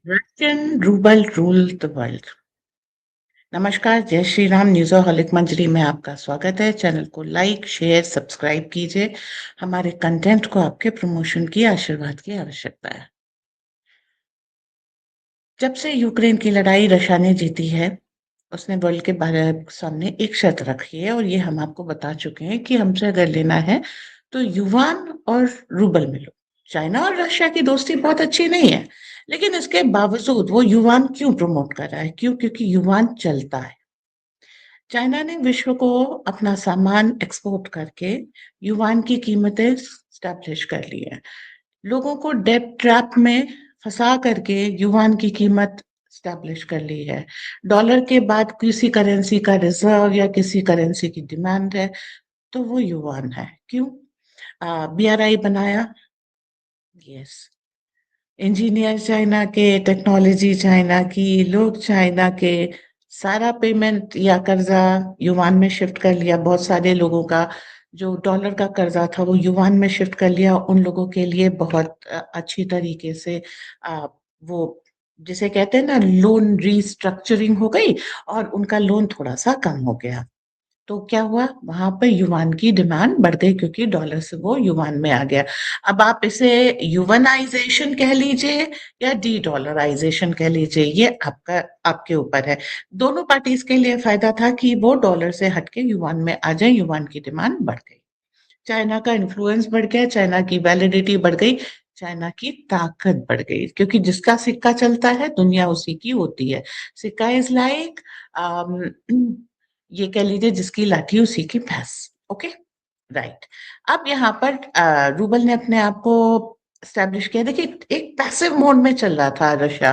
Russian ruble rule the world। नमस्कार, जय श्री राम। न्यूज़हॉलिक मंजरी में आपका स्वागत है। चैनल को लाइक, शेयर, सब्सक्राइब कीजिए। हमारे कंटेंट को आपके प्रमोशन की आशीर्वाद की आवश्यकता है। जब से यूक्रेन की लड़ाई रशिया ने जीती है, उसने वर्ल्ड के सामने एक शर्त रखी है और ये हम आपको बता चुके हैं कि हमसे अगर लेना है तो युवान और रूबल में लो। चाइना और रशिया की दोस्ती बहुत अच्छी नहीं है, लेकिन इसके बावजूद वो युवान क्यों प्रमोट कर रहा है? क्यों? क्योंकि युवान चलता है। चाइना ने विश्व को अपना सामान एक्सपोर्ट करके युआन की कीमतें स्टैब्लिश कर ली है। लोगों को डेट ट्रैप में फंसा करके युआन की कीमत स्टैब्लिश कर ली है। डॉलर के बाद किसी करेंसी का रिजर्व या किसी करेंसी की डिमांड है तो वो युआन है। क्यों? बीआरआई बनाया, यस। इंजीनियर चाइना के, टेक्नोलॉजी चाइना की, लोग चाइना के, सारा पेमेंट या कर्जा युआन में शिफ्ट कर लिया। बहुत सारे लोगों का जो डॉलर का कर्जा था वो युआन में शिफ्ट कर लिया। उन लोगों के लिए बहुत अच्छी तरीके से वो जिसे कहते हैं ना, लोन रीस्ट्रक्चरिंग हो गई और उनका लोन थोड़ा सा कम हो गया। तो क्या हुआ? वहां पे युआन की डिमांड बढ़ गई क्योंकि डॉलर से वो युआन में आ गया। अब आप इसे युवनाइजेशन कह लीजिए या डी डॉलराइजेशन कह लीजिए, ये आपका आपके ऊपर है। दोनों पार्टीज के लिए फायदा था कि वो डॉलर से हटके युआन में आ जाए। युआन की डिमांड बढ़ गई, चाइना का इन्फ्लुएंस बढ़ गया, चाइना की वैलिडिटी बढ़ गई, चाइना की ताकत बढ़ गई। क्योंकि जिसका सिक्का चलता है दुनिया उसी की होती है। सिक्का इज लाइक ये कह लीजिए जिसकी लाठी उसी की भैंस। Okay, right. अब यहाँ पर रूबल ने अपने आप को स्टैब्लिश किया। देखिए, एक पैसिव मोड में चल रहा था रशिया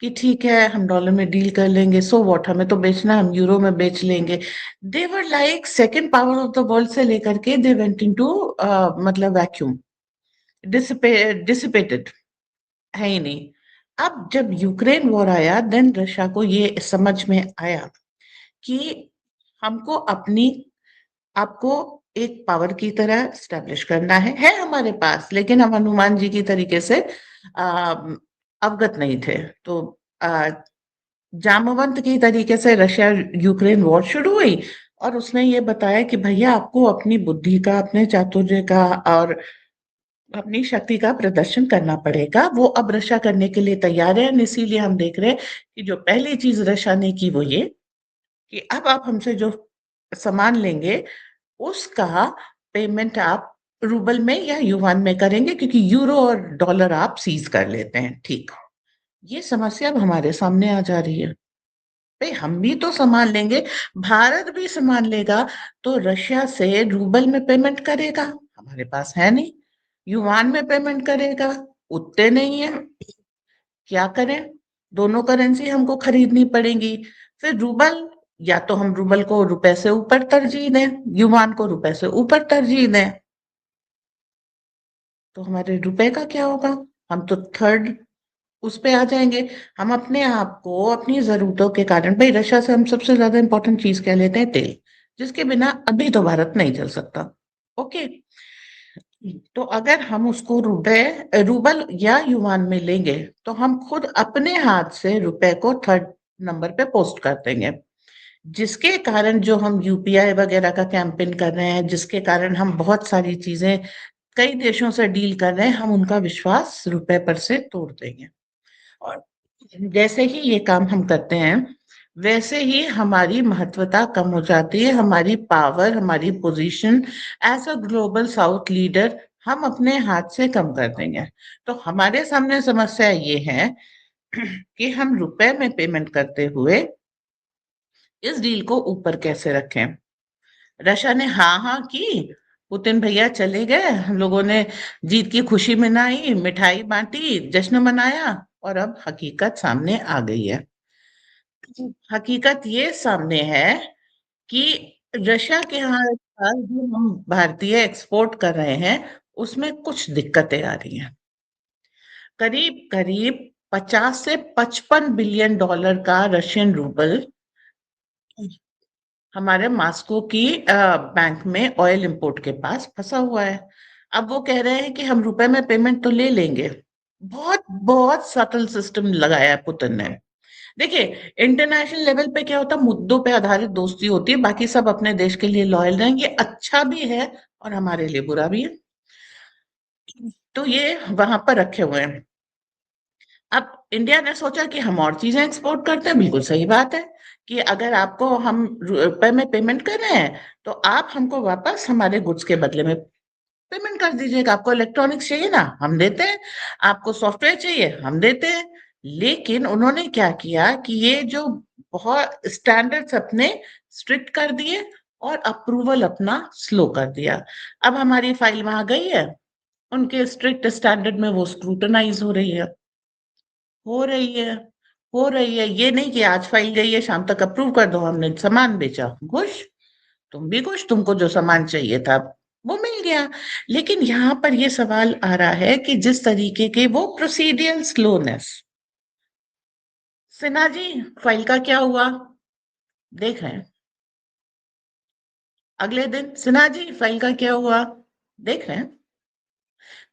कि ठीक है हम डॉलर में डील कर लेंगे, सो व्हाट, हमें तो बेचना, हम यूरो में बेच लेंगे। They were like second power of the world से लेकर के दे वेंट इनटू मतलब वैक्यूम, डिसिपेटेड, है ही नहीं। अब जब यूक्रेन वॉर आया देन रशिया को ये समझ में आया कि हमको अपनी आपको एक पावर की तरह स्टैब्लिश करना है हमारे पास, लेकिन हम हनुमान जी की तरीके से अवगत नहीं थे। तो आ, जामवंत की तरीके से रशिया यूक्रेन वॉर शुरू हुई और उसने ये बताया कि भैया आपको अपनी बुद्धि का, अपने चातुर्य का और अपनी शक्ति का प्रदर्शन करना पड़ेगा। वो अब रशिया करने के लिए तैयार है। इसीलिए हम देख रहे हैं कि जो पहली चीज रशिया ने की वो ये कि अब आप हमसे जो सामान लेंगे उसका पेमेंट आप रूबल में या युआन में करेंगे, क्योंकि यूरो और डॉलर आप सीज कर लेते हैं। ठीक, ये समस्या अब हमारे सामने आ जा रही है। भाई हम भी तो सामान लेंगे, भारत भी सामान लेगा तो रशिया से रूबल में पेमेंट करेगा, हमारे पास है नहीं। युआन में पेमेंट करेगा, उतने नहीं है। क्या करें? दोनों करेंसी हमको खरीदनी पड़ेगी। फिर रूबल, या तो हम रूबल को रुपए से ऊपर तरजीह दें, युआन को रुपए से ऊपर तरजीह दें, तो हमारे रुपए का क्या होगा? हम तो थर्ड उस पे आ जाएंगे। हम अपने आप को अपनी जरूरतों के कारण, भाई रशिया से हम सबसे ज्यादा इंपॉर्टेंट चीज कह लेते हैं तेल, जिसके बिना अभी तो भारत नहीं चल सकता। ओके, तो अगर हम उसको रूबल या युआन में लेंगे तो हम खुद अपने हाथ से रुपए को थर्ड नंबर पे पोस्ट कर देंगे, जिसके कारण जो हम यूपीआई वगैरह का कैंपेन कर रहे हैं, जिसके कारण हम बहुत सारी चीजें कई देशों से डील कर रहे हैं, हम उनका विश्वास रुपए पर से तोड़ देंगे। और जैसे ही ये काम हम करते हैं वैसे ही हमारी महत्वता कम हो जाती है, हमारी पावर, हमारी position as a global south leader हम अपने हाथ से कम कर देंगे। तो हमारे सामने समस्या ये है कि हम रुपए में पेमेंट करते हुए इस डील को ऊपर कैसे रखें। रशिया ने हाँ हाँ की, पुतिन भैया चले गए, हम लोगों ने जीत की खुशी मनाई, मिठाई बांटी, जश्न मनाया, और अब हकीकत सामने आ गई है। हकीकत ये सामने है कि रशिया के यहाँ आज जो हम भारतीय एक्सपोर्ट कर रहे हैं उसमें कुछ दिक्कतें आ रही हैं। करीब करीब 50 से 55 बिलियन डॉलर का रशियन रूबल हमारे मास्को की बैंक में ऑयल इंपोर्ट के पास फंसा हुआ है। अब वो कह रहे हैं कि हम रुपए में पेमेंट तो ले लेंगे, बहुत बहुत सटल सिस्टम लगाया है पुतिन ने। देखिए, इंटरनेशनल लेवल पे क्या होता है, मुद्दों पे आधारित दोस्ती होती है, बाकी सब अपने देश के लिए लॉयल रहेंगे, अच्छा भी है और हमारे लिए बुरा भी है। तो ये वहां पर रखे हुए हैं। अब इंडिया ने सोचा कि हम और चीजें एक्सपोर्ट करते हैं, बिल्कुल सही बात है कि अगर आपको हम रुपए में पेमेंट कर रहे हैं तो आप हमको वापस हमारे गुड्स के बदले में पेमेंट कर दीजिएगा। आपको इलेक्ट्रॉनिक्स चाहिए ना, हम देते हैं। आपको सॉफ्टवेयर चाहिए, हम देते हैं। लेकिन उन्होंने क्या किया कि ये जो बहुत स्टैंडर्ड्स अपने स्ट्रिक्ट कर दिए और अप्रूवल अपना स्लो कर दिया। अब हमारी फाइल वहां गई है, उनके स्ट्रिक्ट स्टैंडर्ड में वो स्क्रूटनाइज हो रही है। हो रही है, हो रही है। ये नहीं कि आज फाइल गई है शाम तक अप्रूव कर दो, हमने सामान बेचा, खुश। तुम भी खुश, तुमको जो सामान चाहिए था वो मिल गया। लेकिन यहाँ पर ये सवाल आ रहा है कि जिस तरीके के वो प्रोसीडियल स्लोनेस। सिन्हा जी, फाइल का क्या हुआ? देख रहे हैं। अगले दिन, सिन्हा जी फाइल का क्या हुआ? देख रहे हैं।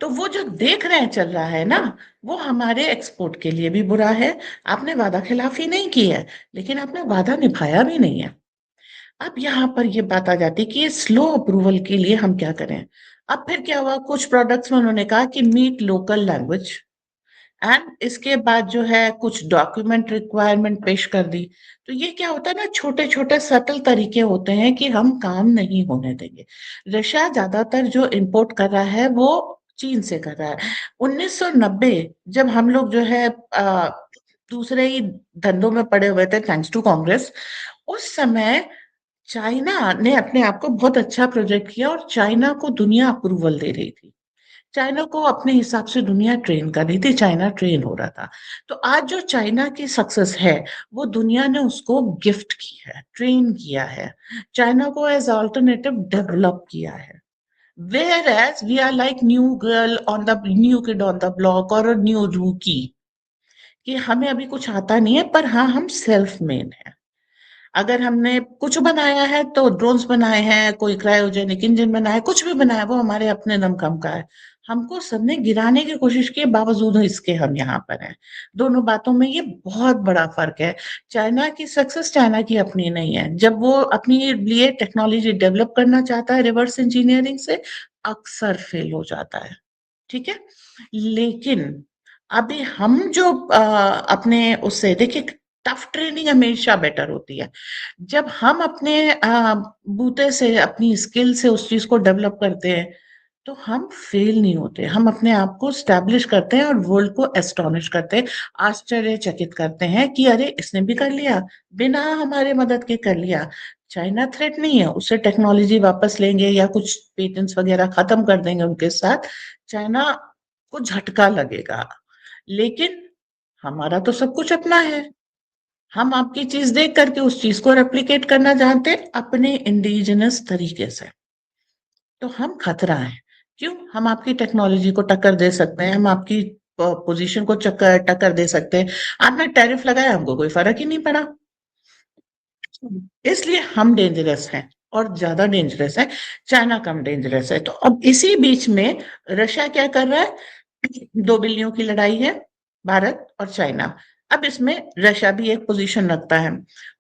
तो वो जो देख रहे हैं चल रहा है ना, वो हमारे एक्सपोर्ट के लिए भी बुरा है। आपने वादा खिलाफी नहीं की है, लेकिन आपने वादा निभाया भी नहीं है। अब यहाँ पर ये बात आ जाती है कि ये स्लो अप्रूवल के लिए हम क्या करें। अब फिर क्या हुआ, कुछ प्रोडक्ट्स में उन्होंने कहा कि मीट लोकल लैंग्वेज, एंड इसके बाद जो है कुछ डॉक्यूमेंट रिक्वायरमेंट पेश कर दी। तो ये क्या होता है ना, छोटे छोटे सटल तरीके होते हैं कि हम काम नहीं होने देंगे। रशिया ज्यादातर जो इंपोर्ट कर रहा है वो चीन से कर रहा है। 1990 जब हम लोग जो है दूसरे ही धंधों में पड़े हुए थे थैंक्स टू कांग्रेस, उस समय चाइना ने अपने आप को बहुत अच्छा प्रोजेक्ट किया और चाइना को दुनिया अप्रूवल दे रही थी। चाइना को अपने हिसाब से दुनिया ट्रेन कर रही थी, चाइना ट्रेन हो रहा था। तो आज जो चाइना की सक्सेस है, वो दुनिया ने उसको गिफ्ट की है, ट्रेन किया है, चाइना को एज ऑल्टरनेटिव डेवलप किया है। Where as we are like new girl on the new kid on the block और न्यू रूकी, कि हमें अभी कुछ आता नहीं है, पर हाँ हम सेल्फ मेड हैं। अगर हमने कुछ बनाया है तो ड्रोन्स बनाए हैं, कोई क्रायोजेनिक इंजन बनाया है, कुछ भी बनाया वो हमारे अपने दम खम का है। हमको सबने गिराने की कोशिश की, बावजूद इसके हम यहाँ पर हैं। दोनों बातों में ये बहुत बड़ा फर्क है। चाइना की सक्सेस चाइना की अपनी नहीं है। जब वो अपनी लिए टेक्नोलॉजी डेवलप करना चाहता है रिवर्स इंजीनियरिंग से, अक्सर फेल हो जाता है। ठीक है। लेकिन अभी हम जो अपने उससे देखिए, टफ ट्रेनिंग हमेशा बेटर होती है। जब हम अपने बूते से अपनी स्किल से उस चीज को डेवलप करते हैं तो हम फेल नहीं होते, हम अपने आप को स्टैब्लिश करते हैं और वर्ल्ड को एस्टॉनिश करते हैं, आश्चर्यचकित करते हैं कि अरे इसने भी कर लिया, बिना हमारे मदद के कर लिया। चाइना थ्रेट नहीं है, उससे टेक्नोलॉजी वापस लेंगे या कुछ पेटेंट्स वगैरह खत्म कर देंगे उनके साथ, चाइना को झटका लगेगा। लेकिन हमारा तो सब कुछ अपना है। हम आपकी चीज देख करके उस चीज को रेप्लिकेट करना चाहते हैं अपने इंडिजिनस तरीके से। तो हम खतरा है। क्यों? हम आपकी टेक्नोलॉजी को टक्कर दे सकते हैं, हम आपकी पोजीशन को चक्कर टक्कर दे सकते हैं। आपने टैरिफ लगाया, हमको कोई फर्क ही नहीं पड़ा। इसलिए हम डेंजरस हैं और ज्यादा डेंजरस है। चाइना कम डेंजरस है। तो अब इसी बीच में रशिया क्या कर रहा है? दो बिल्लियों की लड़ाई है, भारत और चाइना। अब इसमें रशिया भी एक पोजीशन रखता है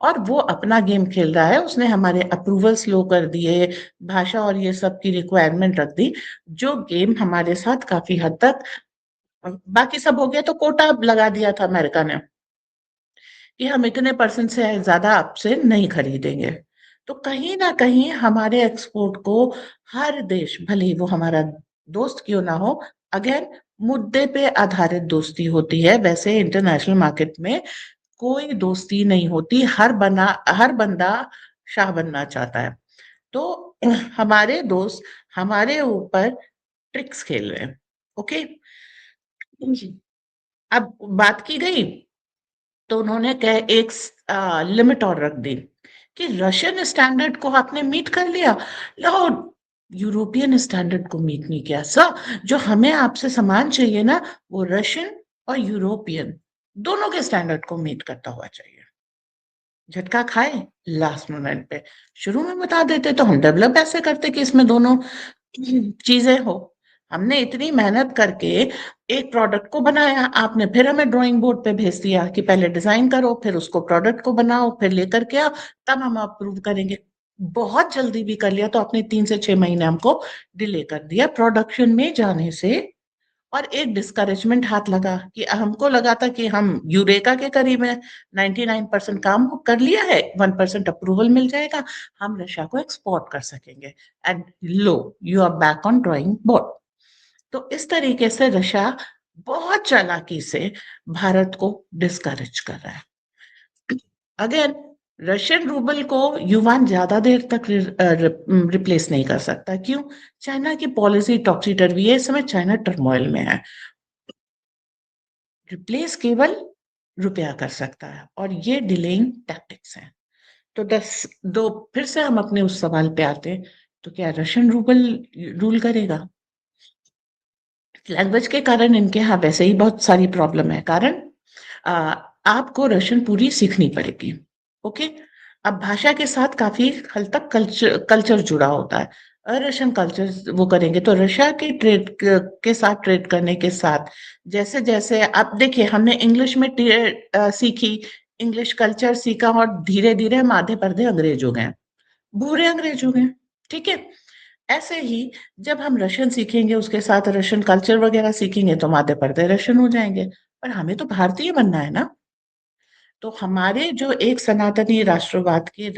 और वो अपना गेम खेल रहा है। उसने हमारे अप्रूवल स्लो कर दिए, भाषा और ये सब की रिक्वायरमेंट रख दी, जो गेम हमारे साथ काफी हद तक बाकी सब हो गया। तो कोटा लगा दिया था अमेरिका ने कि हम इतने परसेंट से ज्यादा आपसे नहीं खरीदेंगे। तो कहीं ना कहीं हमारे एक्सपोर्ट को हर देश, भले ही वो हमारा दोस्त क्यों ना हो, अगेन मुद्दे पे आधारित दोस्ती होती है। वैसे इंटरनेशनल मार्केट में कोई दोस्ती नहीं होती, हर बंदा शाह बनना चाहता है। तो हमारे दोस्त हमारे ऊपर ट्रिक्स खेल रहे हैं। ओके। अब बात की गई तो उन्होंने कह एक लिमिट और रख दी कि रशियन स्टैंडर्ड को आपने मीट कर लिया, लो यूरोपियन स्टैंडर्ड को मीट नहीं किया। सर, जो हमें आपसे सामान चाहिए ना, वो रशियन और यूरोपियन दोनों के स्टैंडर्ड को मीट करता हुआ चाहिए। झटका खाए लास्ट मोमेंट पे। शुरू में बता देते तो हम डेवलप ऐसे करते कि इसमें दोनों चीजें हो। हमने इतनी मेहनत करके एक प्रोडक्ट को बनाया आपने, फिर हमें ड्राइंग बोर्ड पे भेज दिया कि पहले डिजाइन करो, फिर उसको प्रोडक्ट को बनाओ, फिर लेकर के आओ, तब हम अप्रूव करेंगे। बहुत जल्दी भी कर लिया तो आपने 3 से 6 महीने हमको डिले कर दिया प्रोडक्शन में जाने से। और एक डिस्करेजमेंट हाथ लगा कि हमको लगा था कि हम यूरेका के करीब है, 99% काम कर लिया है, 1% अप्रूवल मिल जाएगा, हम रशिया को एक्सपोर्ट कर सकेंगे। And lo, you are back on drawing board. तो इस तरीके से रशिया बहुत चालाकी से भारत को डिस्करेज कर रहा है। अगेन, रशियन रूबल को युवान ज्यादा देर तक रिप्लेस नहीं कर सकता। क्यों? चाइना की पॉलिसी टॉक्सी टर्वी है, इस समय चाइना टर्मोइल में है। रिप्लेस केवल रुपया कर सकता है, और ये डिलेइंग टैक्टिक्स हैं। तो दस दो फिर से हम अपने उस सवाल पे आते हैं, तो क्या रशियन रूबल रूल करेगा? लैंग्वेज के कारण इनके यहाँ वैसे ही बहुत सारी प्रॉब्लम है। कारण आ, आपको रशियन पूरी सीखनी पड़ेगी। ओके। अब भाषा के साथ काफी हद तक कल्चर कल्चर जुड़ा होता है। रशियन कल्चर वो करेंगे तो रशिया के ट्रेड के साथ ट्रेड करने के साथ, जैसे जैसे आप देखिए, हमने इंग्लिश में सीखी, इंग्लिश कल्चर सीखा, और धीरे धीरे हम आधे पर्धे अंग्रेज हो गए, भूरे अंग्रेज हो गए। ठीक है। ऐसे ही जब हम रशियन सीखेंगे, उसके साथ रशियन कल्चर वगैरह सीखेंगे, तो माथे पर्दे रशियन हो जाएंगे। पर हमें तो भारतीय बनना है ना। तो हमारे जो एक सनातनी राष्ट्रवाद के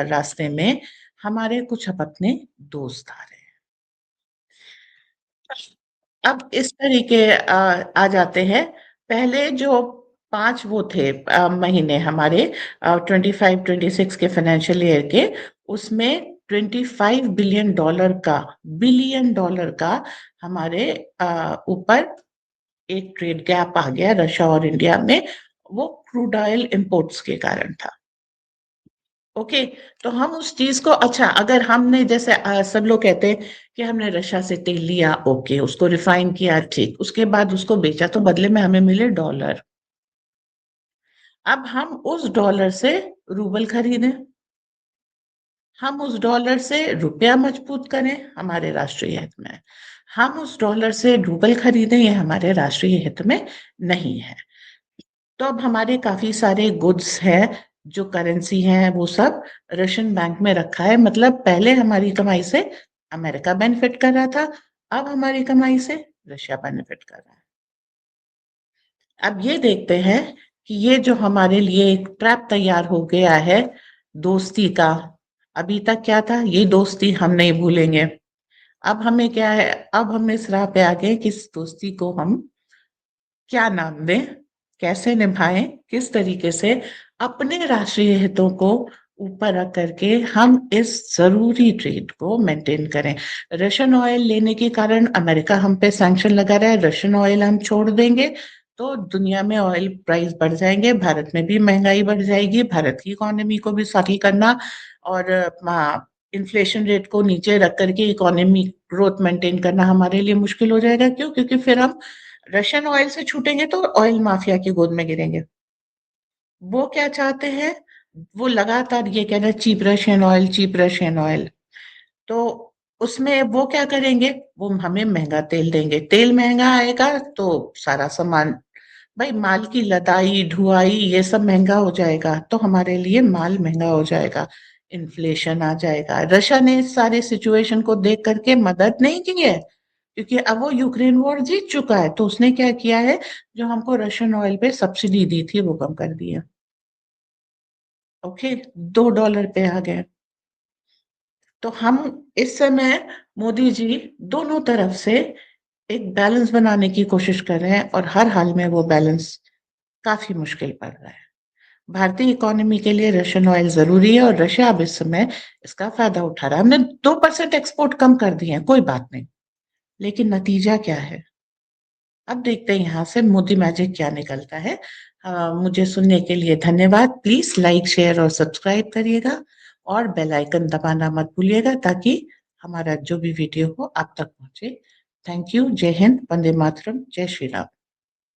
रास्ते में हमारे कुछ अपने दोस्त आ रहे हैं। अब इस तरीके आ जाते हैं। पहले जो 5 वो थे महीने हमारे 25-26 के फाइनेंशियल ईयर के, उसमें $25 बिलियन का हमारे ऊपर एक ट्रेड गैप आ गया रशिया और इंडिया में। वो क्रूड ऑयल इंपोर्ट्स के कारण था। ओके। तो हम उस चीज को, अच्छा, अगर हमने जैसे सब लोग कहते हैं कि हमने रशिया से तेल लिया, ओके, उसको रिफाइन किया, ठीक, उसके बाद उसको बेचा तो बदले में हमें मिले डॉलर। अब हम उस डॉलर से रूबल खरीदें, हम उस डॉलर से रुपया मजबूत करें, हमारे राष्ट्रीय हित में। हम उस डॉलर से रूबल खरीदें, ये हमारे राष्ट्रीय हित में नहीं है। तो अब हमारे काफी सारे गुड्स हैं, जो करेंसी है, वो सब रशियन बैंक में रखा है। मतलब पहले हमारी कमाई से अमेरिका बेनिफिट कर रहा था, अब हमारी कमाई से रशिया बेनिफिट कर रहा है। अब ये देखते हैं कि ये जो हमारे लिए एक ट्रैप तैयार हो गया है दोस्ती का, अभी तक क्या था, ये दोस्ती हम नहीं भूलेंगे। अब हमें क्या है, अब हम इस राह पे आ गए कि इस दोस्ती को हम क्या नाम दें, कैसे निभाएं, किस तरीके से अपने राष्ट्रीय हितों को ऊपर रख करके हम इस जरूरी ट्रेड को मेंटेन करें। रशियन ऑयल लेने के कारण अमेरिका हम पे सैंक्शन लगा रहा है, रशियन ऑयल हम छोड़ देंगे तो दुनिया में ऑयल प्राइस बढ़ जाएंगे, भारत में भी महंगाई बढ़ जाएगी, भारत की इकोनॉमी को भी सेटल करना और इन्फ्लेशन रेट को नीचे रख करके इकोनॉमी ग्रोथ मेंटेन करना हमारे लिए मुश्किल हो जाएगा। क्यों? क्योंकि फिर हम रशियन ऑयल से छूटेंगे तो ऑयल माफिया की गोद में गिरेंगे। वो क्या चाहते हैं? वो लगातार ये कह रहे हैं cheap Russian oil, cheap Russian oil. तो उसमें वो क्या करेंगे? वो हमें महंगा तेल देंगे, तेल महंगा आएगा तो सारा सामान, भाई माल की लदाई ढुआई ये सब महंगा हो जाएगा, तो हमारे लिए माल महंगा हो जाएगा, इन्फ्लेशन आ जाएगा। रशिया ने इस सारे सिचुएशन को देख करके मदद नहीं की है, क्योंकि अब वो यूक्रेन वॉर जीत चुका है। तो उसने क्या किया है, जो हमको रशियन ऑयल पे सब्सिडी दी थी वो कम कर दी है। ओके। $2 पे आ गए। तो हम इस समय मोदी जी दोनों तरफ से एक बैलेंस बनाने की कोशिश कर रहे हैं, और हर हाल में वो बैलेंस काफी मुश्किल पड़ रहा है। भारतीय इकोनॉमी के लिए रशियन ऑयल जरूरी है, और रशिया अब इस समय इसका फायदा उठा रहा है। हमने 2% एक्सपोर्ट कम कर दिए हैं, कोई बात नहीं, लेकिन नतीजा क्या है? अब देखते हैं यहाँ से मोदी मैजिक क्या निकलता है। मुझे सुनने के लिए धन्यवाद। प्लीज लाइक, शेयर और सब्सक्राइब करिएगा, और बेल आइकन दबाना मत भूलिएगा, ताकि हमारा जो भी वीडियो हो आप तक पहुंचे। Thank you. जय हिंद, वंदे मातरम, जय श्री राम।